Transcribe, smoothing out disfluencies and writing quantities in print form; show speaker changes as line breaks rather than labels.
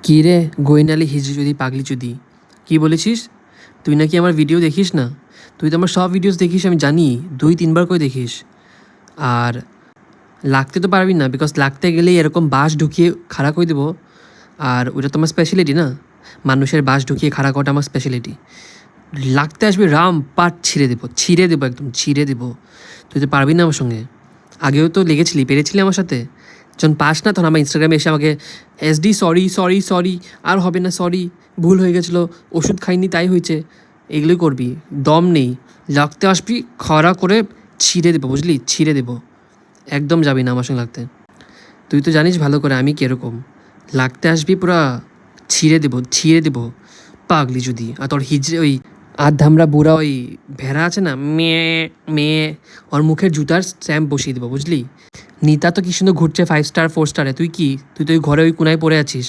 কী রে গৈনালি হিজড়ি যদি পাগলি চুদি কী বলেছিস? তুই নাকি আমার ভিডিও দেখিস না? তুই তো আমার সব ভিডিওস দেখিস, আমি জানি 2-3 বার করে দেখিস। আর লাগতে তো পারবি না, বিকজ লাগতে গেলেই এরকম বাঁশ ঢুকিয়ে খাড়া করে দেবো। আর ওটা তো আমার স্পেশালিটি না, মানুষের বাঁশ ঢুকিয়ে খাড়া করাটা আমার স্পেশালিটি। লাগতে আসবি রাম পাট ছিঁড়ে দেবো, একদম ছিঁড়ে দেবো। তুই তো পারবি না আমার সঙ্গে। আগেও তো লেগেছিলি, পেরেছিলি আমার সাথে। যখন পাস না তখন আমার ইনস্টাগ্রামে এসে আমাকে এসডি সরি সরি সরি, আর হবে না, সরি, ভুল হয়ে গেছিলো, ওষুধ খাইনি তাই হয়েছে, এগুলোই করবি। দম নেই, লাগতে আসবি খরা করে ছিঁড়ে দেবো, বুঝলি? ছিঁড়ে দেবো। একদম যাবি না আমার সঙ্গে লাগতে। তুই তো জানিস ভালো করে আমি কীরকম। লাগতে আসবি পুরা ছিঁড়ে দেবো পাগলি যদি। আর তোর হিজড়ে ওই ধামরা বুড়া ওই ভেড়া আছে না, মেয়ে মেয়ে, ওর মুখের জুতার স্ট্যাম্প বসিয়ে দেবো, বুঝলি? নিতা তো কি সুন্দর ঘুরছে 5 স্টার 4 স্টারে, তুই কি? তুই তো ওই ঘরে ওই কোনায় পড়ে আছিস।